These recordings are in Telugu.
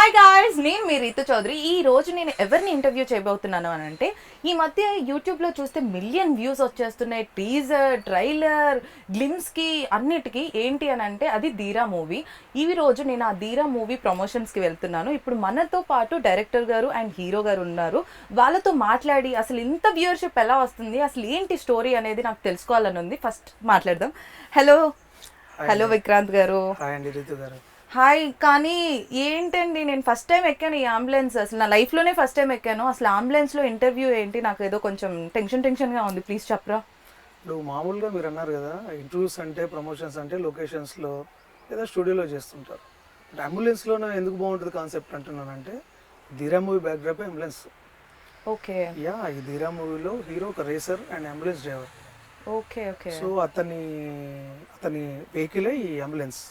హాయ్ గాయ్స్, నేను మీ రీతు చౌదరి. ఈ రోజు నేను ఎవరిని ఇంటర్వ్యూ చేయబోతున్నాను అని అంటే, ఈ మధ్య యూట్యూబ్లో చూస్తే మిలియన్ వ్యూస్ వచ్చేస్తున్నాయి. టీజర్, ట్రైలర్, గ్లిమ్స్కి అన్నిటికీ ఏంటి అని అంటే అది ధీరా మూవీ. ఈ రోజు నేను ఆ ధీరా మూవీ ప్రమోషన్స్కి వెళ్తున్నాను. ఇప్పుడు మనతో పాటు డైరెక్టర్ గారు అండ్ హీరో గారు ఉన్నారు. వాళ్ళతో మాట్లాడి అసలు ఇంత వ్యూవర్షిప్ ఎలా వస్తుంది, అసలు ఏంటి స్టోరీ అనేది నాకు తెలుసుకోవాలని ఉంది. ఫస్ట్ మాట్లాడదాం. హలో హలో విక్రాంత్ గారు. హాయ్ అండి రీతు గారు. హాయ్. కానీ ఏంటండి, నేను ఫస్ట్ టైం ఎక్కాను ఈ అంబులెన్స్. అసలు నా లైఫ్లోనే ఫస్ట్ టైం ఎక్కాను. అసలు అంబులెన్స్లో ఇంటర్వ్యూ ఏంటి, నాకు ఏదో కొంచెం టెన్షన్గా ఉంది. ప్లీజ్ చెప్పరా. ఇప్పుడు మామూలుగా మీరు అన్నారు కదా, ఇంటర్వ్యూస్ అంటే ప్రమోషన్స్ అంటే లొకేషన్స్లో లేదా స్టూడియోలో చేస్తుంటారు. బట్ అంబులెన్స్లోనే ఎందుకు బాగుంటుంది కాన్సెప్ట్ అంటున్నానంటే, ధీరా మూవీ బ్యాక్డ్రాప్ అంబులెన్స్. ఓకే. ఈ ధీరా మూవీలో హీరో ఒక racer and ambulance driver. Okay okay. So అతని వెహికలే ఈ అంబులెన్స్.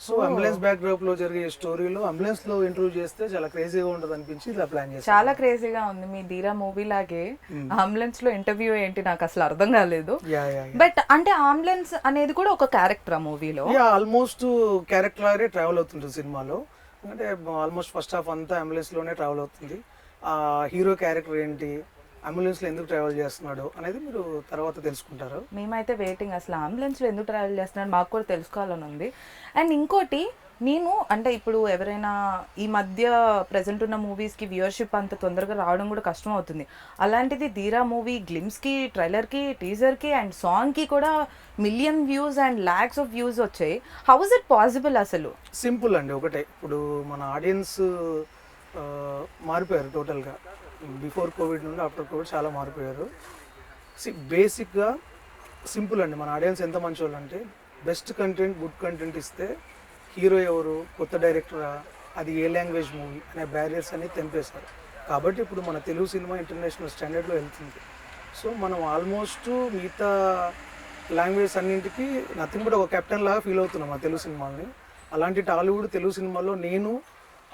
సో అంబులెన్స్ బ్యాక్డ్రాప్ లో జరిగే స్టోరీలో అంబులెన్స్ లో ఇంటర్వ్యూ చేస్తే చాలా క్రేజీగా ఉంటుంది అనిపించి ఇలా ప్లాన్ చేస్తాను. చాలా క్రేజీగా ఉంది. మీ ధీరా మూవీ లాగే అంబులెన్స్ లో ఇంటర్వ్యూ ఏంటి నాకు అసలు అర్థం కాలేదు. బట్ అంటే అంబులెన్స్ అనేది కూడా ఒక క్యారెక్టర్ ఆ మూవీలో. ఆల్మోస్ట్ క్యారెక్టర్ లాగే ట్రావెల్ అవుతుంటుంది సినిమాలో. అంటే ఆల్మోస్ట్ ఫస్ట్ హాఫ్ అంతా అంబులెన్స్ లోనే ట్రావెల్ అవుతుంది. ఆ హీరో క్యారెక్టర్ ఏంటి, అంబులెన్స్ లో ఎందుకు ట్రావెల్ చేస్తున్నాడు అనేది మీరు తర్వాత తెలుసుకుంటారు. మేమైతే వెయిటింగ్. అసలు అంబులెన్స్ లో ఎందుకు ట్రావెల్ చేస్తున్నాడు మాకు కూడా తెలుసుకోవాలని ఉంది. అండ్ ఇంకోటి, నేను అంటే ఇప్పుడు ఎవరైనా ఈ మధ్య ప్రజెంట్ ఉన్న మూవీస్కి వ్యూవర్షిప్ అంత తొందరగా రావడం కూడా కష్టం అవుతుంది. అలాంటిది ధీరా మూవీ గ్లిమ్స్కి, ట్రైలర్కి, టీజర్కి అండ్ సాంగ్కి కూడా million views and lakhs of views వచ్చాయి. హౌ ఇస్ ఇట్ పాసిబుల్ అసలు? సింపుల్ అండి, ఒకటే. ఇప్పుడు మన ఆడియన్స్ మారిపోయారు టోటల్గా. బిఫోర్ కోవిడ్ నుండి ఆఫ్టర్ కోవిడ్ చాలా మారిపోయారు. బేసిక్గా సింపుల్ అండి, మన ఆడియన్స్ ఎంత మంచి వాళ్ళు అంటే, బెస్ట్ కంటెంట్, గుడ్ కంటెంట్ ఇస్తే హీరో ఎవరు, కొత్త డైరెక్టరా, అది ఏ లాంగ్వేజ్ మూవీ అనే బ్యారియర్స్ అనేది తెంపేశారు. కాబట్టి ఇప్పుడు మన తెలుగు సినిమా ఇంటర్నేషనల్ స్టాండర్డ్లో వెళ్తుంది. సో మనం ఆల్మోస్ట్ మిగతా లాంగ్వేజ్ అన్నింటికి నథింగ్ బట్ ఒక కెప్టెన్ లాగా ఫీల్ అవుతున్నాం ఆ తెలుగు సినిమాని. అలాంటి టాలీవుడ్ తెలుగు సినిమాలో నేను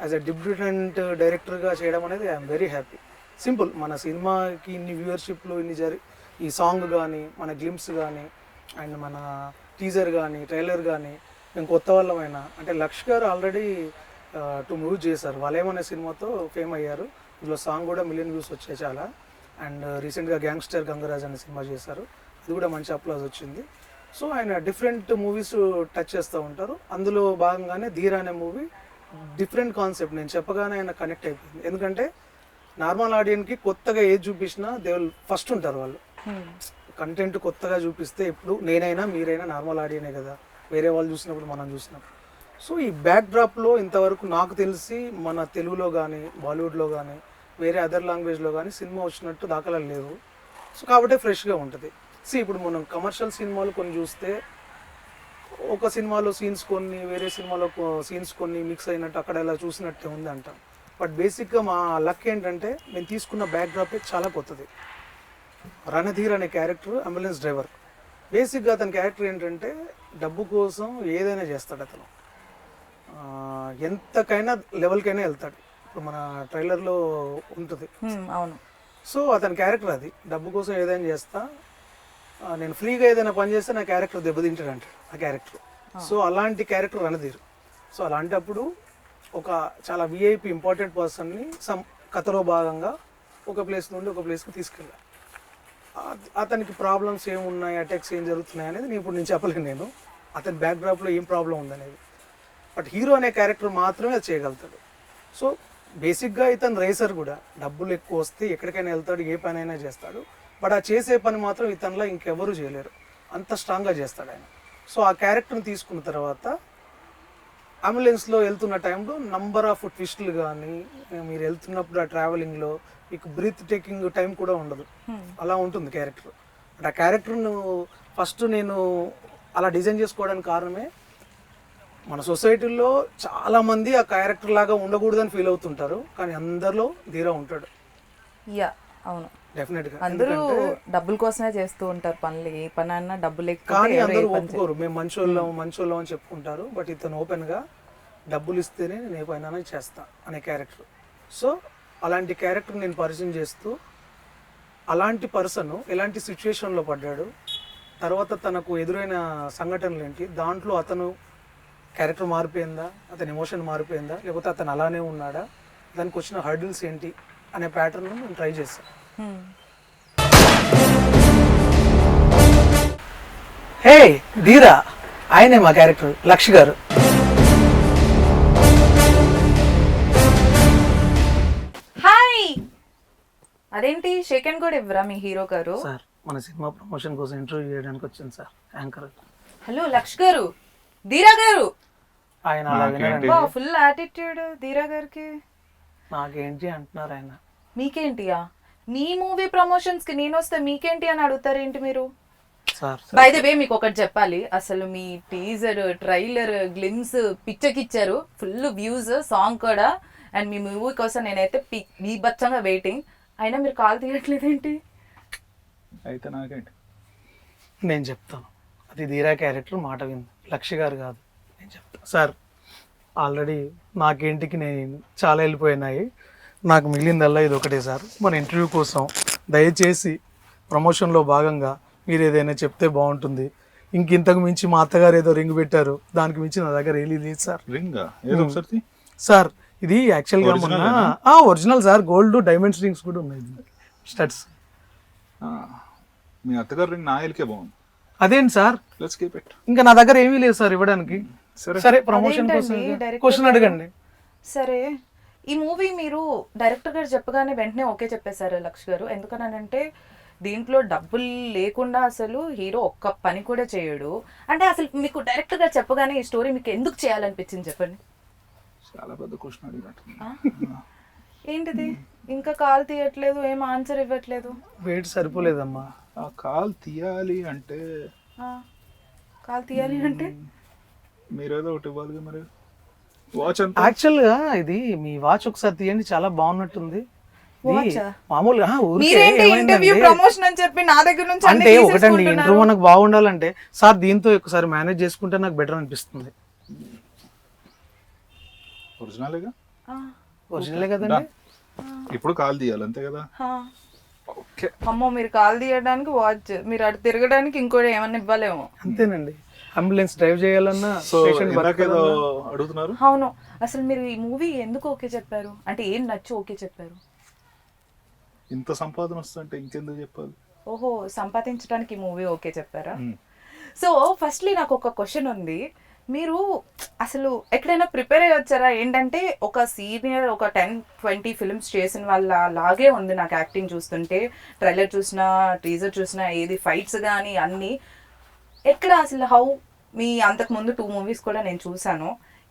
యాజ్ అ డిబ్యూటెంట్ డైరెక్టర్గా చేయడం అనేది ఐఎమ్ వెరీ హ్యాపీ. సింపుల్, మన సినిమాకి ఇన్ని వ్యూవర్షిప్లు ఈ సాంగ్ కానీ, మన గ్లిమ్స్ కానీ, అండ్ మన టీజర్ కానీ, ట్రైలర్ కానీ, మేము కొత్త వాళ్ళమైనా అంటే లక్ష్ గారు ఆల్రెడీ 2 మూవీస్ చేశారు. వాళ్ళేమనే సినిమాతో ఫేమ్ అయ్యారు. ఇందులో సాంగ్ కూడా మిలియన్ వ్యూస్ వచ్చాయి చాలా. అండ్ రీసెంట్గా గ్యాంగ్స్టర్ గంగరాజ్ అనే సినిమా చేశారు, అది కూడా మంచి అప్లాజ్ వచ్చింది. సో ఆయన డిఫరెంట్ మూవీస్ టచ్ చేస్తూ ఉంటారు. అందులో భాగంగానే ధీరా అనే మూవీ డిఫరెంట్ కాన్సెప్ట్ నేను చెప్పగానే ఆయన కనెక్ట్ అయిపోయింది. ఎందుకంటే నార్మల్ ఆడియన్స్కి కొత్తగా ఏది చూపించినా దే విల్ ఫస్ట్ ఉంటారు వాళ్ళు. కంటెంట్ కొత్తగా చూపిస్తే ఇప్పుడు నేనైనా మీరైనా నార్మల్ ఆడియనే కదా, వేరే వాళ్ళు చూసినప్పుడు మనం చూసినప్పుడు. సో ఈ బ్యాక్డ్రాప్లో ఇంతవరకు నాకు తెలిసి మన తెలుగులో కానీ, బాలీవుడ్లో కానీ, వేరే అదర్ లాంగ్వేజ్లో కానీ సినిమా వచ్చినట్టు దాఖలాలు లేవు. సో కాబట్టి ఫ్రెష్గా ఉంటుంది. ఇప్పుడు మనం కమర్షియల్ సినిమాలు కొన్ని చూస్తే ఒక సినిమాలో సీన్స్ కొన్ని, వేరే సినిమాలో సీన్స్ కొన్ని మిక్స్ అయినట్టు అక్కడ ఇలా చూసినట్టే ఉంది అంటాం. బట్ బేసిక్గా మా లక్ ఏంటంటే, మేము తీసుకున్న బ్యాక్డ్రాపే చాలా కొత్తది. రణధీర్ అనే క్యారెక్టర్ అంబులెన్స్ డ్రైవర్. బేసిక్గా అతని క్యారెక్టర్ ఏంటంటే, డబ్బు కోసం ఏదైనా చేస్తాడు అతను. ఎంతకైనా లెవెల్కైనా వెళ్తాడు. ఇప్పుడు మన ట్రైలర్లో ఉంటుంది. అవును. సో అతని క్యారెక్టర్ అది, డబ్బు కోసం ఏదైనా చేస్తా, నేను ఫ్రీగా ఏదైనా పని చేస్తే నా క్యారెక్టర్ దెబ్బతింటాడు అంటాడు ఆ క్యారెక్టర్. సో అలాంటి క్యారెక్టర్ రణధీర్. సో అలాంటప్పుడు ఒక చాలా విఐపి ఇంపార్టెంట్ పర్సన్ని కథలో భాగంగా ఒక ప్లేస్ నుండి ఒక ప్లేస్కి తీసుకెళ్ళాలి. అతనికి ప్రాబ్లమ్స్ ఏమున్నాయి, అటాక్స్ ఏం జరుగుతున్నాయి అనేది ఇప్పుడు నేను చెప్పలేను. నేను అతని బ్యాక్డ్రాప్లో ఏం ప్రాబ్లం ఉందనేది. బట్ హీరో అనే క్యారెక్టర్ మాత్రమే అది చేయగలుగుతాడు. సో బేసిక్గా ఇతను రేసర్ కూడా, డబ్బులు ఎక్కువ వస్తే ఎక్కడికైనా వెళ్తాడు, ఏ పని అయినా చేస్తాడు. బట్ ఆ చేసే పని మాత్రం ఇతనిలో ఇంకెవరూ చేయలేరు, అంత స్ట్రాంగ్గా చేస్తాడు ఆయన. సో ఆ క్యారెక్టర్ని తీసుకున్న తర్వాత అంబులెన్స్లో వెళ్తున్న టైంలో నంబర్ ఆఫ్ ట్విస్టులు కానీ, మీరు వెళ్తున్నప్పుడు ఆ ట్రావెలింగ్లో మీకు బ్రీత్ టేకింగ్ టైం కూడా ఉండదు, అలా ఉంటుంది క్యారెక్టర్. బట్ ఆ క్యారెక్టర్ను ఫస్ట్ నేను అలా డిజైన్ చేసుకోవడానికి కారణమే, మన సొసైటీలో చాలామంది ఆ క్యారెక్టర్ లాగా ఉండకూడదని ఫీల్ అవుతుంటారు, కానీ అందరిలో ధీరా ఉంటాడు. యా అవును, డెఫినెట్గా. అందరూ డబ్బుల కోసమే చేస్తూ ఉంటారు పనులు, ఏ పని అన్నా డబ్బులు కానీ అందరూ ఒప్పుకోరు, మేము మంచోళ్ళం అని చెప్పుకుంటారు. బట్ ఇతను ఓపెన్గా డబ్బులు ఇస్తేనే నేను ఏ పైన చేస్తా అనే క్యారెక్టర్. సో అలాంటి క్యారెక్టర్ నేను పరిచయం చేస్తూ, అలాంటి పర్సన్ ఎలాంటి సిచ్యువేషన్లో పడ్డాడు, తర్వాత తనకు ఎదురైన సంఘటనలు ఏంటి, దాంట్లో అతను క్యారెక్టర్ మారిపోయిందా, అతని ఎమోషన్ మారిపోయిందా, లేకపోతే అతను అలానే ఉన్నాడా, దానికి వచ్చిన హర్డిల్స్ ఏంటి అనే ప్యాటర్న్ నేను ట్రై చేశాను. హే ధీరా, ఆయనే మా క్యారెక్టర్ లక్ష్ గారు. హాయ్, అదేంటి షేక్ అండ్ కూడా ఇవ్వరా మీ హీరో గారు? సార్ మన సినిమా ప్రమోషన్ కోసం ఇంటర్వ్యూ చేయడానికి వచ్చింది సార్ యాంకర్. హలో లక్ష్ గారు, ధీరా గారు. ఆయన అలా వినరండి. ఫుల్ యాటిట్యూడ్ ధీరా గారికి. నాకేంటి అంటున్నారు ఆయన. మీకేంటియా? మీ మూవీ ప్రమోషన్స్ కి నేను వస్తే మీకేంటి అని అడుగుతారేంటి మీరు? సార్ బై ద వే మీకు ఒకటి చెప్పాలి, అసలు మీ టీజర్, ట్రైలర్, గ్లిమ్స్ పిచ్చకిచ్చారు, ఫుల్ వ్యూస్, సాంగ్ కూడా. అండ్ మీ మూవీ కోసం నేనైతే బీభత్సంగా వెయిటింగ్. అయినా మీరు కాల్ తీయట్లేదేంటి? అయితే నాకేంటి, నేను చెప్తాను. అది ధీరా క్యారెక్టర్, మాట విను, లక్ష గారు కాదు. నేను చెప్తాను సార్. ఆల్రెడీ నాకేంటికి నేను చాలా వెళ్ళిపోయినాయి. నాకు మిగిలిందల్లా ఇది ఒకటే సార్. మన ఇంటర్వ్యూ కోసం దయచేసి ప్రమోషన్లో భాగంగా మీరు ఏదైనా చెప్తే బాగుంటుంది. ఇంతకు మించి మా అత్తగారు ఏదో రింగ్ పెట్టారు, దానికి మించి నా దగ్గర ఏది లేదు సార్. రింగ్ ఏదో ఒకసారి సార్ ఇది యాక్చువల్గా మొన్న original sir, gold diamonds rings కూడా ఉన్నాయి, స్టడ్స్. మీ అత్తగారు రింగ్ నా ఏలికే బాగుంది. అదేంటి సార్, లెట్స్ కీప్ ఇట్. ఇంకా నా దగ్గర ఏమీ లేదు సార్ ఇవ్వడానికి. సరే ప్రమోషన్ కోసం అదేంటండి, క్వశ్చన్ అడగండి. సరే, ఈ మూవీ మీరు డైరెక్టర్ గారు చెప్పగానే వెంటనే ఓకే చెప్పేశారు లక్ష్ గారు. ఎందుకనంటే దీంట్లో డబ్బులు లేకుండా అసలు హీరో ఒక్క పని కూడా చేయడు. అంటే అసలు మీకు డైరెక్టర్ గారు చెప్పగానే ఈ స్టోరీ మీకు ఎందుకు చేయాలనిపించింది చెప్పండి? చాలా పెద్ద క్వశ్చన్ అడిగినట్టు. ఏంటిది, ఇంకా కాల్ తీయట్లేదు, ఏం ఆన్సర్ ఇవ్వట్లేదు? వెయిట్ సరిపోలేదమ్మా. ఆ కాల్ తీయాలి అంటే కాల్ తీయాలి అంటే మీరేదో ఒకటి ఇవ్వాలి మరి. వాచ్ అంత యాక్చువల్గా ఇది మీ వాచ్ ఒకసారి తీయండి, చాలా బాగున్నట్టుంది. ఇది వాచా? మామూలుగా ఊరికే మీరేంటి ఇంటర్వ్యూ ఏమైందంటే, ప్రమోషన్ అని చెప్పి నా దగ్గర నుంచి అన్ని అంటే ఒకటండి తీసేసుకుంటున్నారు? ఇంటర్వ్యూ మనకు బాగుండాలంటే సార్ దీంతో ఒకసారి మేనేజ్ చేసుకుంటే నాకు బెటర్ అనిపిస్తుంది. ఒరిజినల్గా ఆ, ఒరిజినలే కదండి. ఇప్పుడు కాల్ తీయాలి అంతే కదా. ఆ. ఓకే, అమ్మో, మీరు కాల్ తీయడానికి వాచ్, మీరు అటు తిరగడానికి ఇంకోటి ఏమన్నా ఇవ్వాలేమో. అంతేనండి. అంబులెన్స్ డ్రైవ్ చేయాలన్నా, సో పేషెంట్ ఇందాకేదో అడుగుతున్నారు. అవును, అసలు మీరు ఈ మూవీ ఎందుకు ఓకే చెప్పారు? అంటే ఏం నచ్చి ఓకే చెప్పారు? ఇంత సంపాదన వస్తుంటే ఇంకెందుకు చెప్పాలి. ఓహో, సంపాదించడానికి ఈ మూవీ ఓకే చెప్పారా? సో ఫస్ట్లీ నాకు ఒక క్వశ్చన్ ఉంది. మీరు అసలు ఎక్కడైనా ప్రిపేర్ అయ్యి వచ్చారా? ఏంటంటే ఒక సీనియర్, ఒక 10-20 ఫిల్మ్స్ చేసిన వాళ్ళ లాగే ఉంది నాకు యాక్టింగ్ చూస్తుంటే. ట్రైలర్ చూసినా, టీజర్ చూసినా, ఏది ఫైట్స్ కానీ అన్నీ. ఎక్కడ అసలు హౌ మీ అంతకుముందు 2 మూవీస్ కూడా నేను చూసాను,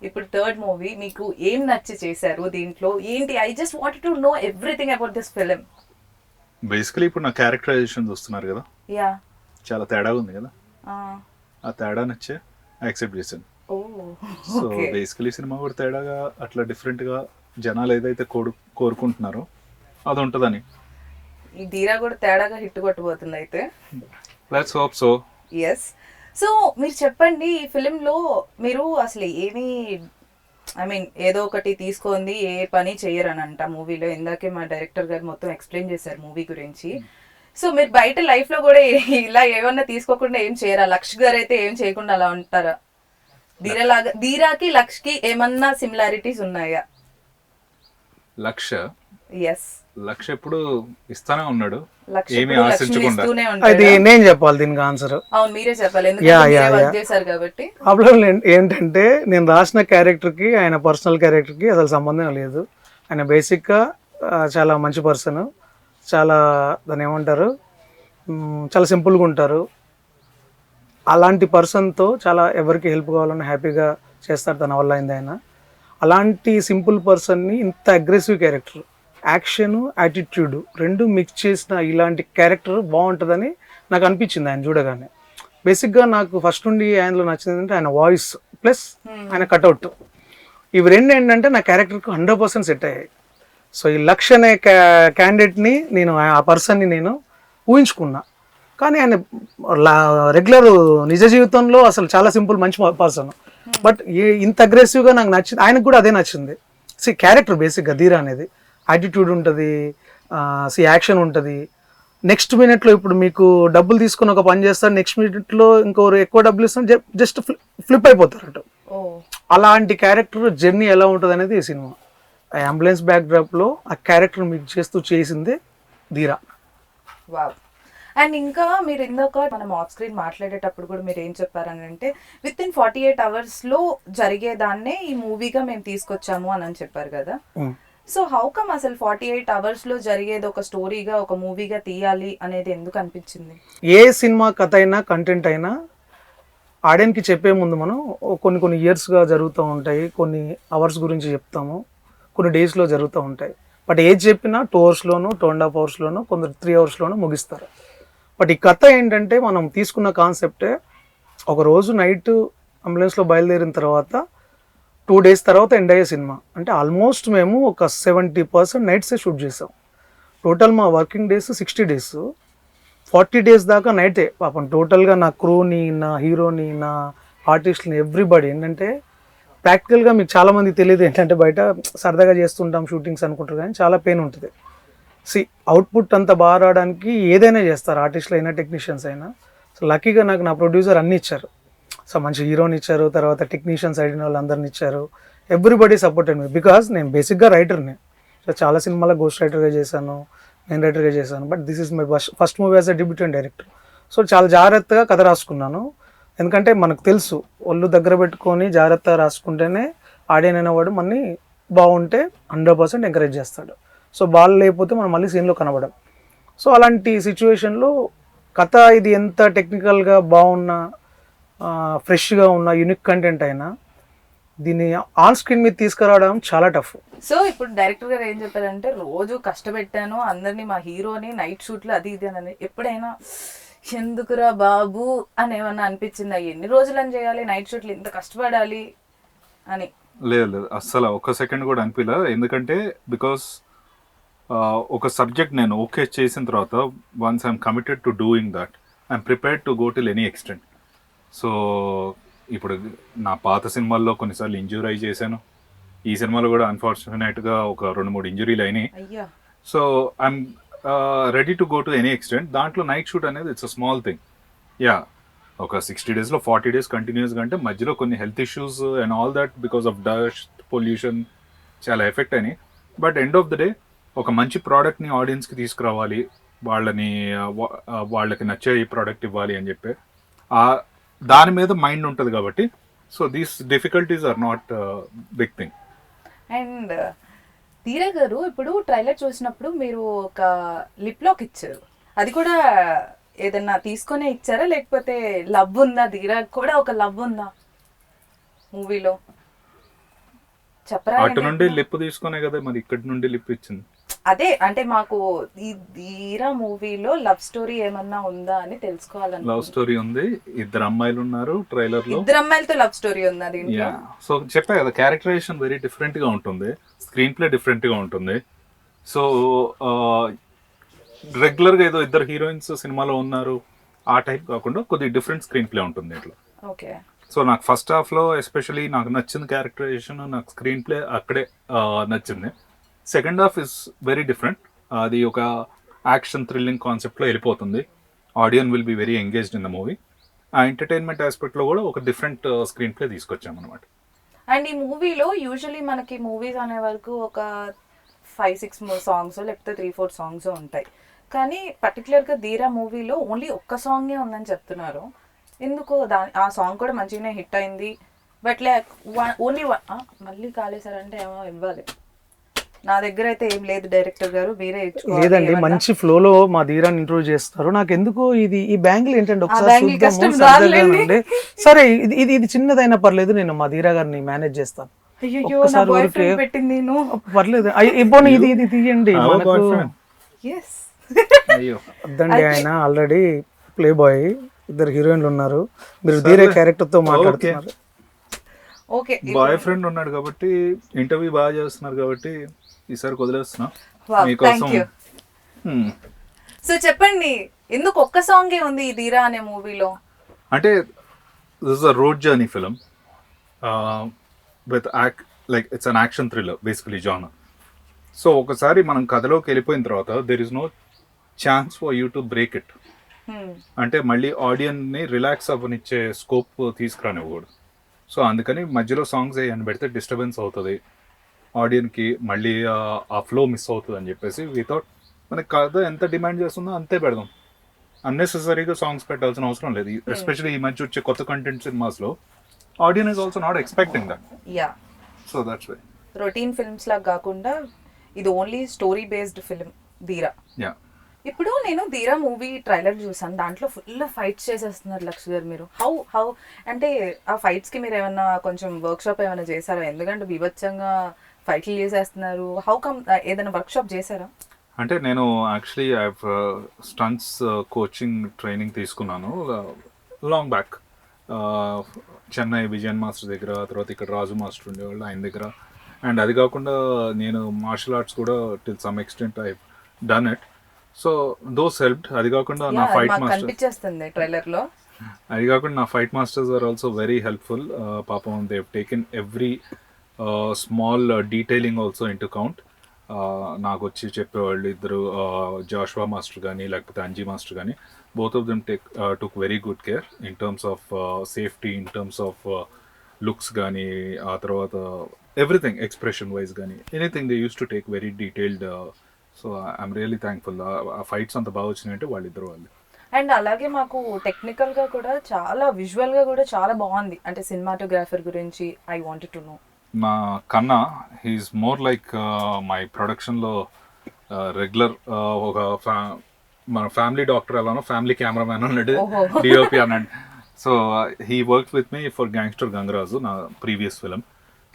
ఇప్పుడు 3rd మూవీ, మీకు ఏం నచ్చి చేశారు దీంట్లో ఏంటి? I just wanted to know everything about this film. Basically ఇప్పుడు నా క్యారెక్టరైజేషన్ చూస్తున్నారు కదా, యా. చాలా తేడా ఉంది కదా. ఆ తేడా నచ్చే యాక్సెప్ట్ చేశాను. సో బేసికలీ సినిమా కూడా తేడాగా, అట్లా డిఫరెంట్ గా జనాలు ఏదైతే కోరుకుంటున్నారో అది ఉంటుందని. ఈ ధీరా కూడా తేడాగా హిట్ కొట్టబోతుంది అయితే. Let's hope so. Yes. So మీరు చెప్పండి, ఈ ఫిలింలో మీరు అసలు ఏమి, ఐ మీన్ ఏదో ఒకటి తీసుకుంది, ఏ పని చెయ్యరనంట మూవీలో. ఇందాకే మా డైరెక్టర్ గారు మొత్తం ఎక్స్ప్లెయిన్ చేశారు మూవీ గురించి. సో మీరు బయట లైఫ్ లో కూడా ఇలా ఏమన్నా తీసుకోకుండా ఏం చేయరా? లక్ష్ గారు అయితే ఏం చేయకుండా అలా ఉంటారా? ధీరాకి లక్ష్ కి ఏమన్నా సిమిలారిటీస్ ఉన్నాయా? లక్ష ఎప్పుడు ఇస్తానే ఉన్నాడు, లక్ష్ ఏమీ ఎప్పుడు ఆశించకుండా. లక్ష్మిని ఇస్తూనే అది ఉంటాడా? నేను చెప్పాలి దీనికి ఆన్సర్. అవును, మీరే చెప్పాలి, ఎందుకంటే మీరే వర్క్ చేశారు కాబట్టి. ప్రాబ్లం ఏంటంటే నేను రాసిన క్యారెక్టర్కి ఆయన పర్సనల్ క్యారెక్టర్కి అసలు సంబంధం లేదు. ఆయన బేసిక్గా చాలా మంచి పర్సన్, చాలా దాన్ని ఏమంటారు, చాలా సింపుల్గా ఉంటారు. అలాంటి పర్సన్తో చాలా ఎవరికి హెల్ప్ కావాలని హ్యాపీగా చేస్తారు, తన వల్ల అయింది ఆయన. అలాంటి సింపుల్ పర్సన్ని ఇంత అగ్రెసివ్ క్యారెక్టర్, యాక్షన్, యాటిట్యూడ్ రెండు మిక్స్ చేసిన ఇలాంటి క్యారెక్టర్ బాగుంటుందని నాకు అనిపించింది ఆయన చూడగానే. బేసిక్గా నాకు ఫస్ట్ నుండి ఆయనలో నచ్చింది ఏంటంటే ఆయన వాయిస్ ప్లస్ ఆయన కట్అవుట్. ఇవి రెండు ఏంటంటే నా క్యారెక్టర్కి 100% సెట్ అయ్యాయి. సో ఈ లక్ష్ అనే క్యాండిడేట్ని నేను, ఆ పర్సన్ని నేను ఊహించుకున్నా. కానీ ఆయన రెగ్యులర్ నిజ జీవితంలో అసలు చాలా సింపుల్ మంచి పర్సన్. బట్ ఇంత అగ్రెసివ్గా నాకు నచ్చింది, ఆయనకు కూడా అదే నచ్చింది. క్యారెక్టర్ బేసిక్గా ధీరా అనేది యాటిట్యూడ్ ఉంటుంది, యాక్షన్ ఉంటుంది. నెక్స్ట్ మినిట్లో ఇప్పుడు మీకు డబ్బులు తీసుకుని ఒక పని చేస్తారు, నెక్స్ట్ మినిట్లో ఇంకొకరు ఎక్కువ డబ్బులు ఇస్తారు, జస్ట్ ఫ్లిప్ అయిపోతారు అటు. ఓ అలాంటి క్యారెక్టర్ జర్నీ ఎలా ఉంటుంది అనేది ఈ సినిమా. ఆ అంబులెన్స్ బ్యాక్డ్రాప్లో ఆ క్యారెక్టర్ మీకు చేస్తూ చేసిందే ధీరా. వావ్. అండ్ ఇంకా మీరు ఇందాక మనం ఆఫ్ స్క్రీన్ మాట్లాడేటప్పుడు కూడా మీరు ఏం చెప్పారని అంటే విత్ ఇన్ 48 అవర్స్లో జరిగేదాన్నే ఈ మూవీగా మేము తీసుకొచ్చాము అని చెప్పారు కదా. సో హౌ కమ్ అసలు 48 అవర్స్లో జరిగేది ఒక స్టోరీగా ఒక మూవీగా తీయాలి అనేది ఎందుకు అనిపించింది? ఏ సినిమా కథ అయినా కంటెంట్ అయినా ఆడియన్కి చెప్పే ముందు మనం కొన్ని ఇయర్స్గా జరుగుతూ ఉంటాయి, కొన్ని అవర్స్ గురించి చెప్తాము, కొన్ని డేస్లో జరుగుతూ ఉంటాయి. బట్ ఏది చెప్పినా 2 అవర్స్లోనూ 2.5 అవర్స్లోనూ కొందరు 3 అవర్స్లోనూ ముగిస్తారు. బట్ ఈ కథ ఏంటంటే మనం తీసుకున్న కాన్సెప్టే ఒకరోజు నైట్ అంబులెన్స్లో బయలుదేరిన తర్వాత 2 days తర్వాత ఎండ్ అయ్యే సినిమా. అంటే ఆల్మోస్ట్ మేము ఒక 70% నైట్సే షూట్ చేసాం. టోటల్ మా వర్కింగ్ డేస్ 60 days, 40 days దాకా నైటే. పాపం టోటల్గా నా క్రూని, నా హీరోని, నా ఆర్టిస్ట్ని, ఎవ్రీబడి ఏంటంటే ప్రాక్టికల్గా మీకు చాలామంది తెలియదు ఏంటంటే బయట సరదాగా చేస్తుంటాం షూటింగ్స్ అనుకుంటారు, కానీ చాలా పెయిన్ ఉంటుంది. అవుట్పుట్ అంత బాగా రావడానికి ఏదైనా చేస్తారు, ఆర్టిస్టులు అయినా టెక్నీషియన్స్ అయినా. సో లక్కీగా నాకు నా ప్రొడ్యూసర్ అన్నీ ఇచ్చారు. సో మంచి హీరోని ఇచ్చారు, తర్వాత టెక్నీషియన్స్ అయిన వాళ్ళందరినీ ఇచ్చారు. ఎవ్రీబడి సపోర్టెడ్ మీ, బికాజ్ నేను బేసిక్గా రైటర్ని. సో చాలా సినిమాలో గోస్ట్ రైటర్గా చేశాను, మెయిన్ రైటర్గా చేశాను. But this is my first movie as a debutante director. So చాలా జాగ్రత్తగా కథ రాసుకున్నాను. ఎందుకంటే మనకు తెలుసు ఒళ్ళు దగ్గర పెట్టుకొని జాగ్రత్తగా రాసుకుంటేనే ఆడియన్ అనేవాడు మనని బాగుంటే 100% ఎంకరేజ్ చేస్తాడు. సో బాల్ లేకపోతే మనం మళ్ళీ సీన్లో కనబడం. సో అలాంటి సిచ్యువేషన్లో కథ ఇది ఎంత టెక్నికల్గా బాగున్నా, ఫ్రెష్గా ఉన్న యూనిక్ కంటెంట్ అయినా దీన్ని ఆన్ స్క్రీన్ మీద తీసుకురావడం చాలా టఫ్. సో ఇప్పుడు డైరెక్టర్ గారు ఏం చెప్పారంటే రోజు కష్టపెట్టాను అందరినీ, మా హీరోని నైట్ షూట్లు అది ఇది అని. ఎప్పుడైనా ఎందుకురా బాబు అని ఏమన్నా అనిపించిందా? ఎన్ని రోజులు అని చేయాలి నైట్ షూట్లు, ఇంత కష్టపడాలి అని? లేదు అస్సలు ఒక్క సెకండ్ కూడా అనిపించలే. ఎందుకంటే బికాస్ ఒక సబ్జెక్ట్ నేను ఓకే చేసిన తర్వాత once I'm committed to doing that, I'm prepared to go till any extent. So ఇప్పుడు నా పాత సినిమాల్లో కొన్నిసార్లు ఇంజూరీ అయి చేశాను, ఈ సినిమాలో కూడా అన్ఫార్చునేట్గా ఒక 2-3 ఇంజురీలు అయినాయి. అయ్యా. So I'm ready to go to any extent. దాంట్లో నైట్ షూట్ అనేది it's a small thing. Yeah, ఒక 60 daysలో 40 days కంటిన్యూస్గా అంటే మధ్యలో కొన్ని health issues and all that because of dust pollution చాలా ఎఫెక్ట్ అయినాయి. But end of the day ఒక మంచి ప్రోడక్ట్ని ఆడియన్స్కి తీసుకురావాలి, వాళ్ళకి నచ్చే ప్రోడక్ట్ ఇవ్వాలి అని చెప్పి దాని మీద మైండ్ ఉంటుంది కాబట్టి. So these difficulties are not big thing. And Dheera గారు ఇప్పుడు ట్రైలర్ చూసినప్పుడు మీరు ఒక లిప్ లాక్ ఇచ్చారు, అది కూడా ఏదన్నా తీసుకునే ఇచ్చారా లేకపోతే లవ్ ఉందా? ధీరా కూడా ఒక లవ్ ఉందా మూవీలో చెప్పరా? అటు నుండి లిప్ తీసుకునే కదా మరి ఇక్కడి నుండి లిప్ ఇచ్చింది. అదే అంటే మాకు ఈ ధీరా మూవీలో లవ్ స్టోరీ ఏమన్నా ఉందా అని తెలుసుకోవాలని. లవ్ స్టోరీ ఉంది, 2 అమ్మాయిలు ఉన్నారు ట్రైలర్ లో. 2 అమ్మాయిలతో లవ్ స్టోరీ ఉందా దీంట్లో? సో చెప్పా కదా, క్యారెక్టరైజేషన్ వెరీ డిఫరెంట్ గా ఉంటుంది, స్క్రీన్ ప్లే డిఫరెంట్ గా ఉంటుంది. సో రెగ్యులర్ గా ఏదో 2 హీరోయిన్స్ సినిమాలో ఉన్నారు ఆ టైప్ కాకుండా కొద్దిగా డిఫరెంట్ స్క్రీన్ ప్లే ఉంటుంది ఇట్లా. ఓకే. సో నాకు ఫస్ట్ హాఫ్ లో ఎస్పెషల్లీ నాకు నచ్చింది క్యారెక్టరైజేషన్, నాకు స్క్రీన్ ప్లే అక్కడే నచ్చింది. Second half is very different, అది ఒక యాక్షన్ థ్రిల్లింగ్ కాన్సెప్ట్లో వెళ్ళిపోతుంది. Audience will be very engaged in the movie. ఆ ఎంటర్టైన్మెంట్ ఆస్పెక్ట్లో కూడా ఒక డిఫరెంట్ స్క్రీన్ ప్లే తీసుకొచ్చామన్నమాట. అండ్ ఈ మూవీలో యూజువలీ మనకి మూవీస్ అనే వరకు ఒక 5-6 సాంగ్స్ లేకపోతే 3-4 సాంగ్స్ ఉంటాయి, కానీ పర్టికులర్గా ధీరా మూవీలో ఓన్లీ ఒక్క సాంగే ఉందని చెప్తున్నారు. ఎందుకు? ఆ సాంగ్ కూడా మంచిగానే హిట్ అయింది, బట్ లైక్ ఓన్లీ మళ్ళీ కాలేసారంటే ఏమో ఇవ్వాలి. నా దగ్గర అయితే ఏం లేదు డైరెక్టర్ గారు, మీరే లేదండి. మంచి ఫ్లోలో మా ధీరాన్ని ఇంట్రొడ్యూస్ చేస్తారు. నాకు ఎందుకు ఇది ఈ బ్యాంగిల్ ఏంటంటే ఒకసారి సరే ఇది చిన్నదైనా పర్లేదు, నేను మా ధీరా గారిని మేనేజ్ చేస్తాను. పర్లేదు, ఇప్పుడు ఇది తీయండి. వద్దండి, ఆయన ఆల్రెడీ ప్లే బాయ్, 2 హీరోయిన్లు ఉన్నారు, మీరు ధీరా క్యారెక్టర్ తో మాట్లాడుతున్నారు. ఓకే, బాయ్ ఫ్రెండ్ ఉన్నాడు కాబట్టి ఇంటర్వ్యూ బాగా చేస్తున్నారు కాబట్టి ఈసారి వదిలేస్తున్నా. సో చెప్పండి, ఎందుకు ఒక్క సాంగే ఉంది ఈ ధీరా అనే మూవీలో? అంటే this is a road journey film with like it's an action thriller basically genre. So ఒకసారి మనం కథలోకి వెళ్ళిపోయిన తర్వాత there is no chance for you to break it. అంటే మళ్ళీ ఆడియన్ని రిలాక్స్ అవ్వనిచ్చే స్కోప్ తీసుకురానివ్వకూడదు. సో అందుకని మధ్యలో సాంగ్స్ అని పెడితే డిస్టర్బెన్స్ అవుతుంది, ఆడియన్కి మళ్ళీ ఆ ఫ్లో మిస్ అవుతుంది అని చెప్పేసి వితౌట్ మనకి కథ ఎంత డిమాండ్ చేస్తుందో అంతే పెడదాం. అన్నెసెసరీగా సాంగ్స్ పెట్టాల్సిన అవసరం లేదు. ఎస్పెషల్లీ ఈ మధ్య వచ్చే కొత్త కంటెంట్ సినిమాస్లో audience is also not expecting that. Yeah, so that's why routine films లాగా కాకుండా ఇది only story based film Dheera. Yeah. ఇప్పుడు నేను ధీరా మూవీ ట్రైలర్ చూసాను, దాంట్లో ఫుల్ ఫైట్స్ చేసేస్తున్నారు లక్ష గారు. మీరు హౌ అంటే ఆ ఫైట్స్ కి మీరు ఏమన్నా కొంచెం వర్క్ షాప్ ఏమైనా చేశారా? ఎందుకంటే బీభత్సంగా ఫైట్లు చేసేస్తున్నారు. హౌ కమ్, ఏదైనా వర్క్ షాప్ చేశారా? అంటే నేను actually I stunts coaching training తీసుకున్నాను long back, Chennai Vijayan master దగ్గర, తర్వాత ఇక్కడ రాజు మాస్టర్ ఉండేవాళ్ళు ఆయన దగ్గర. అండ్ అది కాకుండా నేను మార్షల్ ఆర్ట్స్ కూడా till some extent I done it. So those helped. అది కాకుండా నా ఫైట్ మాస్టర్ కనిపించేస్తుంది ట్రైలర్ లో. అది కాకుండా నా fight masters are also very helpful. పాపం they have taken every small detailing also in to count. నాకు వచ్చి చెప్పేవాళ్ళు ఇద్దరు, జాషువా మాస్టర్ కానీ లేకపోతే అంజీ మాస్టర్ కానీ, both of them took very good care in terms of safety, in terms of looks కానీ, ఆ తర్వాత ఎవ్రీథింగ్ ఎక్స్ప్రెషన్ వైజ్ కానీ anything they use to take very detailed. So I'm really thankful. ఆ ఫైట్స్ అంత బాగా వచ్చినాయంటే వాళ్ళిద్దరు వాళ్ళు. అండ్ అలాగే మాకు టెక్నికల్ గా కూడా చాలా, విజువల్ గా కూడా చాలా బాగుంది. అంటే సినిమాటోగ్రాఫర్ గురించి ఐ వాంటెడ్ టు నో. నా కన్నా హీఈస్ మోర్ లైక్ మై ప్రొడక్షన్లో రెగ్యులర్ ఒక మన ఫ్యామిలీ డాక్టర్ అలానో ఫ్యామిలీ కెమెరామ్యాన్ అన్నాడు, డిఓపి అన్నాడు. So he work with me for gangster Gangaraju, నా ప్రీవియస్ ఫిలిం.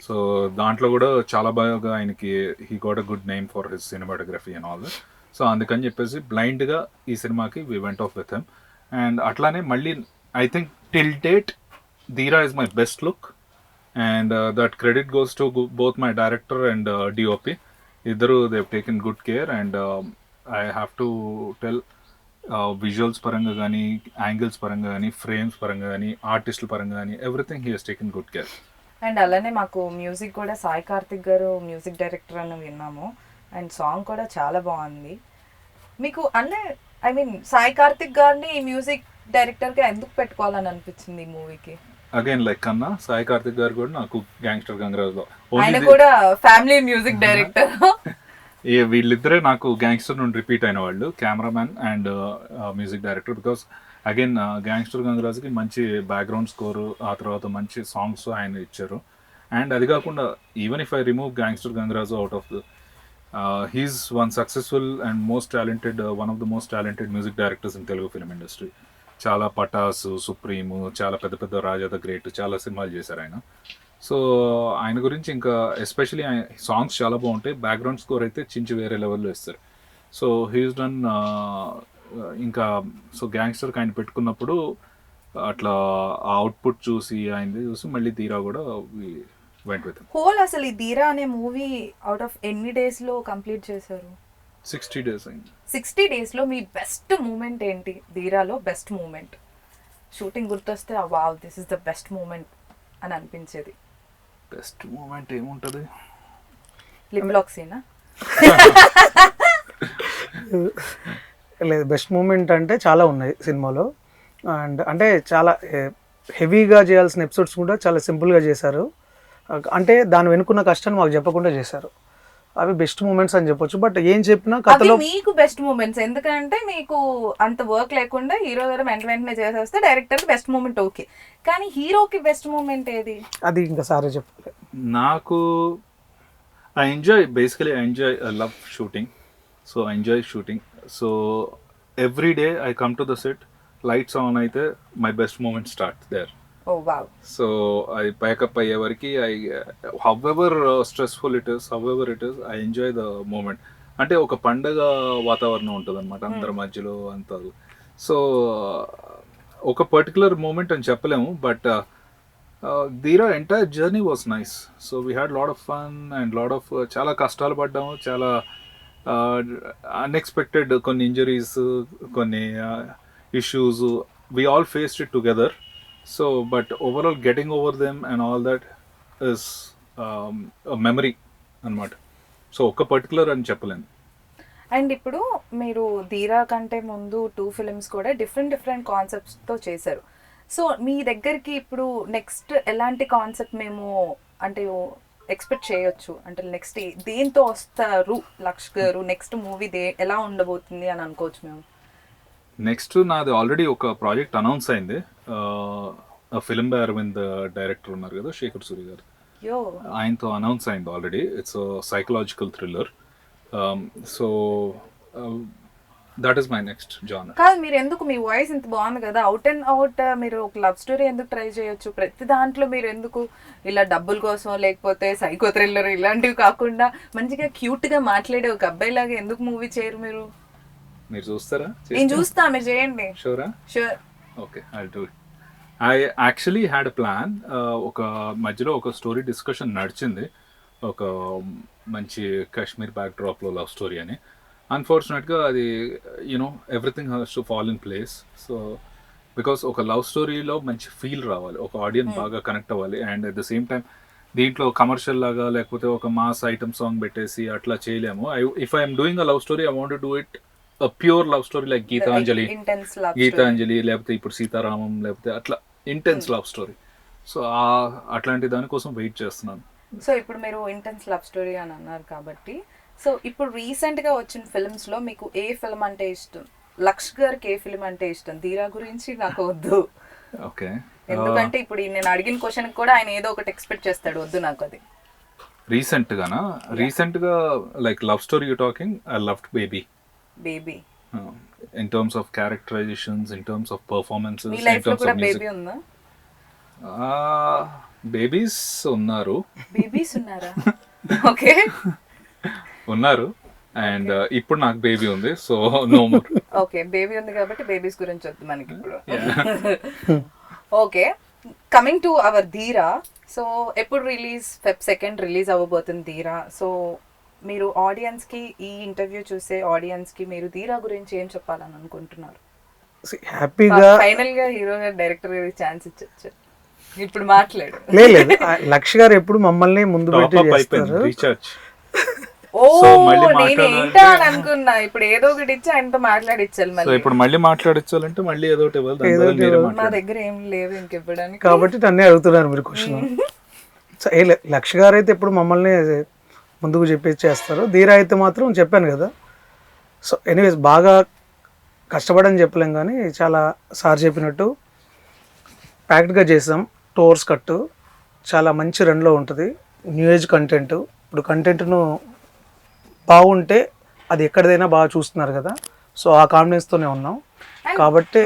సో దాంట్లో కూడా చాలా బాగా ఆయనకి he got a good name for his cinematography and all that. So అందుకని చెప్పేసి బ్లైండ్గా ఈ సినిమాకి we went off with him. And అట్లానే మళ్ళీ I think till date Dheera is my best look. And that credit goes to both my director and DOP. Iddaru they've taken good care, and I have to tell visuals paranga gani, angles paranga gani, frames paranga gani, artist paranga gani, everything he has taken good care. And అలానే మాకు మ్యూజిక్ కూడా సాయి కార్తిక్ గారు మ్యూజిక్ డైరెక్టర్ అని విన్నాము. అండ్ సాంగ్ కూడా చాలా బాగుంది. మీకు అంటే ఐ మీన్ సాయి కార్తిక్ గారిని ఈ మ్యూజిక్ డైరెక్టర్గా ఎందుకు పెట్టుకోవాలని అనిపించింది ఈ మూవీకి? అగైన్ లైక్ కన్నా సాయి కార్తిక్ గారు కూడా నాకు గ్యాంగ్స్టర్ గంగరాజ్లో ఆయన కూడా ఫ్యామిలీ మ్యూజిక్ డైరెక్టర్. వీళ్ళిద్దరే నాకు గ్యాంగ్స్టర్ నుండి రిపీట్ అయిన వాళ్ళు, cameraman and music director. Because again gangster గంగరాజ్కి మంచి బ్యాక్గ్రౌండ్ స్కోరు, ఆ తర్వాత మంచి సాంగ్స్ ఆయన ఇచ్చారు. అండ్ అది కాకుండా even if I remove gangster Gangaraju out of he's one successful and most talented, one of the most talented music directors in Telugu film industry. చాలా పటాసు, సుప్రీము, చాలా పెద్ద పెద్ద రాజా ద గ్రేట్, చాలా సినిమాలు చేశారు ఆయన. సో ఆయన గురించి ఇంకా ఎస్పెషలీ ఆయన సాంగ్స్ చాలా బాగుంటాయి, బ్యాక్గ్రౌండ్ స్కోర్ అయితే చించి వేరే లెవెల్లో ఇస్తారు. సో హీఈస్ డన్ ఇంకా. సో గ్యాంగ్స్టర్కి ఆయన పెట్టుకున్నప్పుడు అట్లా ఆ అవుట్పుట్ చూసి ఆయనది చూసి మళ్ళీ ధీరా కూడా వెంట విత్ హోల్. అసలు ఈ ధీరా అనే మూవీ అవుట్ ఆఫ్ ఎన్ని డేస్లో కంప్లీట్ చేశారు? 60 days అయింది. 60 daysలో మీ బెస్ట్ మూమెంట్ ఏంటి? ధీరాలో బెస్ట్ మూమెంట్ షూటింగ్ గుర్తొస్తే wow this is the best moment అని అనిపించేది. బెస్ట్ మూమెంట్ ఏముంటుంది? లిప్ లాక్ సీనా? లేదు, బెస్ట్ మూమెంట్ అంటే చాలా ఉన్నాయి సినిమాలో. అండ్ అంటే చాలా హెవీగా చేయాల్సిన ఎపిసోడ్స్ కూడా చాలా సింపుల్గా చేశారు. అంటే దాని వెనుకున్న కష్టాన్ని మాకు చెప్పకుండా చేశారు. అవి బెస్ట్ మూమెంట్స్ అని చెప్పొచ్చు. బట్ ఏం చెప్పినా కథలో మీకు బెస్ట్ మూమెంట్స్, ఎందుకంటే మీకు అంత వర్క్ లేకుండా హీరో గారు వెంటనే చేసేస్తే డైరెక్టర్ బెస్ట్ మూమెంట్ ఓకే, కానీ హీరోకి బెస్ట్ మూమెంట్ ఏది? అది ఇంకా సారే చెప్పాలి. నాకు I love shooting. So I enjoy shooting. So every day I come to the set, lights on అయితే my best moment start there. Oh wow. So అది ప్యాకప్ అయ్యే వరకు however stressful it is, I enjoy the moment. అంటే ఒక పండగ వాతావరణం ఉంటుంది అనమాట అందరి మధ్యలో అంతా. సో ఒక పర్టికులర్ మూమెంట్ అని చెప్పలేము, బట్ ధీరా entire journey was nice. So we had lot of fun and lot of చాలా కష్టాలు పడ్డాము, చాలా అన్ఎక్స్పెక్టెడ్ కొన్ని ఇంజరీస్, కొన్ని issues, we all faced it together. So but overall getting over them and all that is a memory అన్నమాట. సో ఒక పర్టికులర్ అని చెప్పలేను. అండ్ ఇప్పుడు మీరు ధీరా కంటే ముందు 2 ఫిల్మ్స్ కూడా డిఫరెంట్ కాన్సెప్ట్స్తో చేశారు. సో మీ దగ్గరికి ఇప్పుడు నెక్స్ట్ ఎలాంటి కాన్సెప్ట్ మేము అంటే ఎక్స్పెక్ట్ చేయొచ్చు, అంటే నెక్స్ట్ దేంతో వస్తారు లక్ష్ గారు, నెక్స్ట్ మూవీ ఎలా ఉండబోతుంది అని అనుకోవచ్చు మేము? నెక్స్ట్ నాది ఆల్రెడీ ఒక ప్రాజెక్ట్ అనౌన్స్ అయింది. ఫిల్మ్ బై అరవింద్ డైరెక్టర్ ఉన్నారు కదా, శేఖర్ సూరి గారు, యో ఆయనతో అనౌన్స్ అయింది already. It's psychological thriller. So that is my next genre. కాదు, మీరు ఎందుకు మీ వాయిస్ ఇంత బాగుంది కదా, అవుట్ అండ్ అవుట్ మీరు ఒక లవ్ స్టోరీ ఎందుకు ట్రై చేయొచ్చు? ప్రతి దాంట్లో మీరు ఎందుకు ఇలా డబ్బుల కోసం లేకపోతే సైకో థ్రిల్లర్ ఇలాంటివి కాకుండా మంచిగా క్యూట్ గా మాట్లాడే ఒక అబ్బాయి లాగా ఎందుకు మూవీ చేయరు మీరు? మీరు చూస్తారా? నేను చూస్తా, మీరు చేయండి. షూరా? Sure. Okay, I do it. I actually had a plan. ఒక మధ్యలో ఒక స్టోరీ డిస్కషన్ నడిచింది, ఒక మంచి కాశ్మీర్ బ్యాక్ డ్రాప్లో లవ్ స్టోరీ అని. అన్ఫార్చునేట్గా అది everything has to fall in place. So because ఒక లవ్ స్టోరీలో మంచి ఫీల్ రావాలి, ఒక ఆడియన్స్ బాగా కనెక్ట్ అవ్వాలి, and at the same time దీంట్లో కమర్షియల్ లాగా లేకపోతే ఒక మాస్ ఐటమ్ సాంగ్ పెట్టేసి అట్లా చేయలేము. If I'm doing a love story, I want to do it a pure love story like Geethanjali లేకపోతే ఇప్పుడు సీతారామం, లేకపోతే అట్లా ఇంటెన్స్ లవ్ స్టోరీ. సో అట్లాంటి దానికోసం వెయిట్ చేస్తున్నాను. సో ఇప్పుడు మీరు ఇంటెన్స్ లవ్ స్టోరీ అని అన్నారు కాబట్టి, సో ఇప్పుడు రీసెంట్ గా వచ్చిన ఫిల్మ్స్ లో మీకు ఏ ఫిల్మ్ అంటే ఇష్టం? లక్ష్ గారికి ఏ ఫిల్మ్ అంటే ఇష్టం? ధీరా గురించి నాకు వద్దు. ఓకే, ఎందుకంటే ఇప్పుడు నేను అడిగిన క్వశ్చన్ కూడా ఆయన ఏదో ఒకటి ఎక్స్పెక్ట్ చేస్తాడు, వద్దు నాకు అది. రీసెంట్ గా like love story you talking, I loved baby. In terms of characterizations, in terms of performances, మీ లైఫ్ in లో terms కూడా of music. బేబీ ఉందా? బేబీస్ ఉన్నారు. బేబీస్ ఉన్నారా? ఓకే, ఉన్నారు. అండ్ ఇప్పుడు నాకు బేబీ ఉంది, so no more. Okay, baby ఉంది కాబట్టి బేబీస్ గురించి వద్దు మనకి ఇప్పుడు. Okay, coming to our Dheera. So ఎప్పుడు రిలీజ్? Feb 2nd రిలీజ్ అవ్వబోతుంది ధీరా. సో మీరు ఆడియన్స్ కి, ఈ ఇంటర్వ్యూ చూసే ఆడియన్స్ కి మీరు ధీరా గురించి ఏం చెప్పాలని అనుకుంటున్నారు? హ్యాపీగా ఫైనల్ గా హీరో గారు, డైరెక్టర్ గారికి ఛాన్స్ ఇచ్చొచ్చు, ఇప్పుడు మాట్లాడు. లేదు, లక్ష్ గారు ఎప్పుడు మమ్మల్ని ముందు పెట్టి చేస్తారు. రీఛార్జ్. ఓ So, మళ్ళీ నేను మాట్లాడాలంటే- ఏంటా అని అనుకున్నా, ఇప్పుడు ఏదో ఒకటి ఇచ్చి ఆయనతో మాట్లాడించాలి సో మళ్ళీ. ఇప్పుడు మళ్ళీ మాట్లాడించాలంటే మళ్ళీ ఏదో ఒకటి ఇవ్వాలి, దాని బదులు మీరే మా మాట్లాడండి. దగ్గర ఏం లేవు ఇంకివ్వడానికి. కాబట్టి నన్నే అడుగుతున్నారు మీరు క్వశ్చన్. లక్ష్ గారు అయితే ఎప్పుడు మమ్మల్ని ముందుకు చెప్పేసి చేస్తారు. ధీరా అయితే మాత్రం చెప్పాను కదా. సో ఎనీవేస్ బాగా కష్టపడని చెప్పలేం, కానీ చాలా సార్ చెప్పినట్టు ప్యాక్డ్గా చేసాం. టోర్స్ కట్టు చాలా మంచి రన్లో ఉంటుంది. New age content. ఇప్పుడు కంటెంట్ను బాగుంటే అది ఎక్కడిదైనా బాగా చూస్తున్నారు కదా. సో ఆ కాన్ఫిడెన్స్తోనే ఉన్నాం కాబట్టి.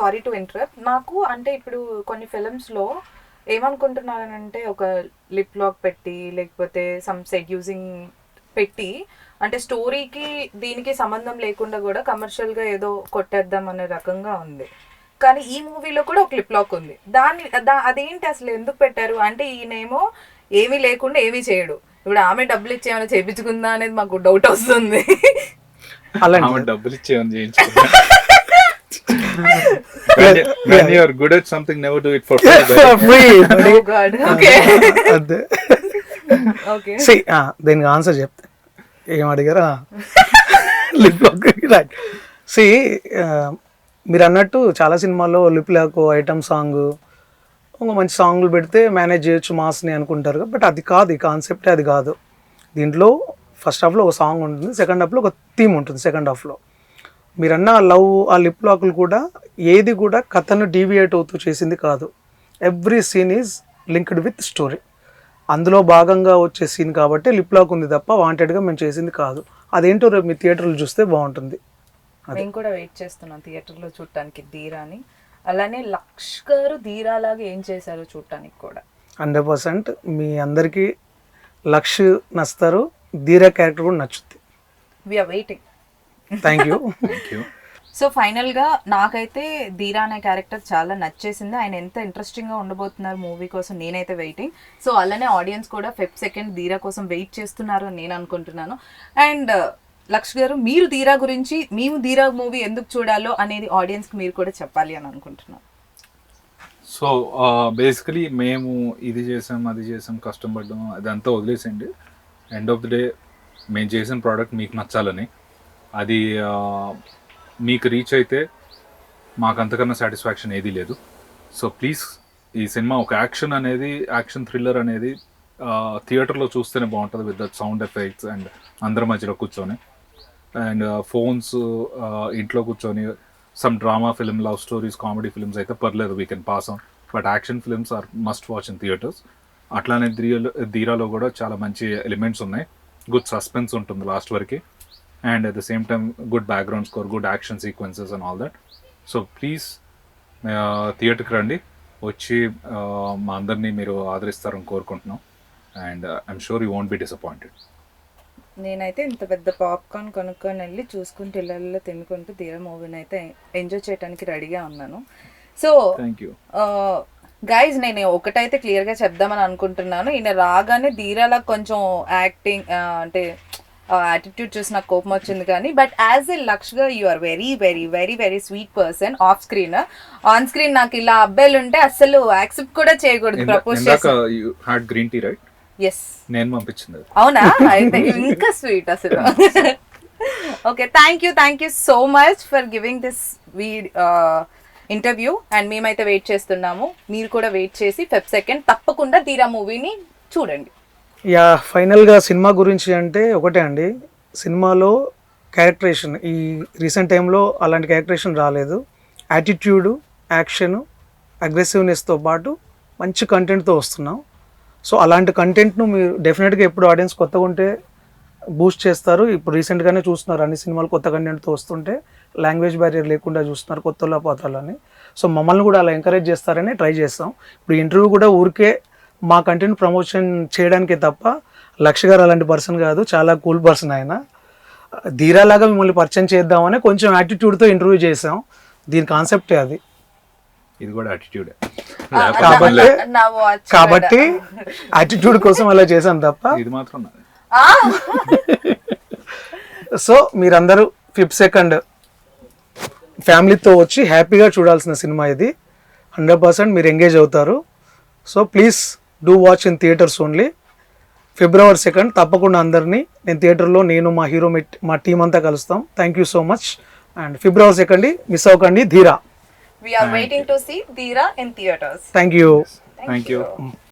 Sorry to interrupt. నాకు అంటే ఇప్పుడు కొన్ని ఫిల్మ్స్ లో ఏమనుకుంటున్నానంటే ఒక లిప్ లాక్ పెట్టి లేకపోతే సమ్ సెడ్యూసింగ్ పెట్టి, అంటే స్టోరీకి దీనికి సంబంధం లేకుండా కూడా కమర్షియల్ గా ఏదో కొట్టేద్దాం అనే రకంగా ఉంది. కానీ ఈ మూవీలో కూడా ఒక లిప్ లాక్ ఉంది. అదేంటి అసలు ఎందుకు పెట్టారు? అంటే ఈయనేమో ఏమీ లేకుండా ఏమీ చేయడు. ఇప్పుడు ఆమె డబ్బులు ఇచ్చి ఏమైనా చేయించుకుందా అనేది మాకు డౌట్ వస్తుంది. ఆమె డబ్బులు ఇచ్చేమని చేయించుకుంటా. When you are good at something, never do it for free. Oh God. Okay. అదే. Okay. దీనికి ఆన్సర్ చెప్తే ఏం అడిగారా? Lip lock. రైట్. మీరు అన్నట్టు చాలా సినిమాల్లో లిప్ లాక్ ఐటమ్ సాంగ్, ఒక మంచి సాంగ్లు పెడితే మేనేజ్ చేయొచ్చు మాస్ని అనుకుంటారు. బట్ అది కాదు, ఈ కాన్సెప్టే అది కాదు. దీంట్లో ఫస్ట్ హాఫ్లో ఒక సాంగ్ ఉంటుంది, సెకండ్ హాఫ్లో ఒక థీమ్ ఉంటుంది. సెకండ్ హాఫ్లో మీరన్న లవ్, ఆ లిప్ లాక్లు కూడా ఏది కూడా కథను డీవియేట్ అవుతూ చేసింది కాదు. Every scene is linked with story. అందులో భాగంగా వచ్చే సీన్ కాబట్టి లిప్ లాక్ ఉంది తప్ప వాంటెడ్గా మేము చేసింది కాదు. అదేంటో రేపు మీ థియేటర్లో చూస్తే బాగుంటుంది. మేము కూడా వెయిట్ చేస్తున్నాం థియేటర్లో చూడటానికి ధీరాని. అలానే లక్ష్ గారు ధీరా లాగా ఏం చేశారో చూడటానికి కూడా 100% మీ అందరికీ లక్ష్ నచ్చుతారు, ధీరా క్యారెక్టర్ కూడా నచ్చుద్ది. We are waiting. Thank you. So ఫైనల్గా నాకైతే ధీరా అనే క్యారెక్టర్ చాలా నచ్చేసింది. ఆయన ఎంత ఇంట్రెస్టింగ్గా ఉండబోతున్నారు మూవీ కోసం నేనైతే వెయిటింగ్. సో అలానే ఆడియన్స్ కూడా Feb 2nd ధీరా కోసం వెయిట్ చేస్తున్నారు అని నేను అనుకుంటున్నాను. అండ్ లక్ష్ గారు, మీరు ధీరా గురించి, మేము ధీరా మూవీ ఎందుకు చూడాలో అనేది ఆడియన్స్కి మీరు కూడా చెప్పాలి అని అనుకుంటున్నాను. సో బేసికలీ మేము ఇది చేసాం, అది చేసాం, కష్టపడ్డాం, అదంతా వదిలేసండి. ఎండ్ ఆఫ్ ది డే మేము చేసిన ప్రోడక్ట్ మీకు నచ్చాలని, అది మీకు రీచ్ అయితే మాకు అంతకన్నా సాటిస్ఫాక్షన్ ఏదీ లేదు. సో ప్లీజ్ ఈ సినిమా ఒక యాక్షన్ థ్రిల్లర్ అనేది థియేటర్లో చూస్తేనే బాగుంటుంది with that sound effects and అందరి మధ్యలో కూర్చొని అండ్ ఫోన్స్ ఇంట్లో కూర్చొని some drama film love stories comedy films అయితే పర్లేదు we can pass on but action films are must watch in theatres. అట్లానే ధీరాలో కూడా చాలా మంచి ఎలిమెంట్స్ ఉన్నాయి, గుడ్ సస్పెన్స్ ఉంటుంది లాస్ట్ వరకు and at the same time good background score, good action sequences and all that. So please థియేటర్కి రండి, వచ్చి మా అందరినీ మీరు ఆదరిస్తారని కోరుకుంటున్నాం and I'm sure you won't be disappointed. నేనైతే ఇంత పెద్ద పాప్కార్న్ కొనుక్కొని వెళ్ళి చూసుకుంటూ ఇళ్ళల్లో తినుకుంటూ ధీరా మూవీని అయితే ఎంజాయ్ చేయడానికి రెడీగా ఉన్నాను. సో థ్యాంక్ యూ గైజ్, నేను ఒకటైతే క్లియర్గా చెప్దామని అనుకుంటున్నాను. ఈయన రాగానే ధీరాలా కొంచెం యాక్టింగ్ అంటే యాటిట్యూడ్ చూసి నాకు కోపం వచ్చింది కానీ, బట్ యాజ్ ఎ లక్ష్గా you are very very very very sweet person off screen. On screen నాకు ఇలా అబ్బాయిలు ఉంటే అసలు యాక్సెప్ట్ కూడా చేయకూడదు. Propose had green tea right? Yes, నేను పంపించింది. అవునా? అయితే ఇంకా స్వీట్ అసలు. Okay, thank you so much for giving this interview and మేమైతే వెయిట్ చేస్తున్నాము. మీరు కూడా వెయిట్ చేసి Feb 2nd తప్పకుండా ధీరా మూవీని చూడండి. యా, ఫైనల్గా సినిమా గురించి అంటే ఒకటే అండి, సినిమాలో క్యారెక్టరేషన్ ఈ రీసెంట్ టైంలో అలాంటి క్యారెక్టరేషన్ రాలేదు. యాటిట్యూడు, యాక్షను, అగ్రెసివ్నెస్తో పాటు మంచి కంటెంట్తో వస్తున్నాం. సో అలాంటి కంటెంట్ను మీరు డెఫినెట్గా ఎప్పుడు ఆడియన్స్ కొత్తగా ఉంటే బూస్ట్ చేస్తారు. ఇప్పుడు రీసెంట్గానే చూస్తున్నారు అన్ని సినిమాలు కొత్త కంటెంట్తో వస్తుంటే లాంగ్వేజ్ బ్యారియర్ లేకుండా చూస్తున్నారు కొత్తలో పోతాలని. సో మమ్మల్ని కూడా అలా ఎంకరేజ్ చేస్తారని ట్రై చేస్తాం. ఇప్పుడు ఇంటర్వ్యూ కూడా ఊరికే మా కంటెంట్ ప్రమోషన్ చేయడానికే తప్ప లక్ష గారు అలాంటి పర్సన్ కాదు, చాలా కూల్ పర్సన్ ఆయన. ధీరాలాగా మిమ్మల్ని పరిచయం చేద్దామని కొంచెం యాటిట్యూడ్తో ఇంటర్వ్యూ చేసాం. దీని కాన్సెప్టే అది. ఇది కూడా యాటిట్యూడ్ కాబట్టి యాటిట్యూడ్ కోసం అలా చేసాం తప్ప. ఇది మాత్రం సో మీరందరూ Feb 2nd ఫ్యామిలీతో వచ్చి హ్యాపీగా చూడాల్సిన సినిమా ఇది. 100% మీరు ఎంగేజ్ అవుతారు. So please do watch in theatres only. February 2nd తప్పకుండా అందరినీ నేను థియేటర్లో నేను మా హీరో మా టీం అంతా కలుస్తాం. Thank you so much and February 2nd miss అవ్వకండి ధీరా. We are waiting to see Dheera in theaters. Thank you. Thank you.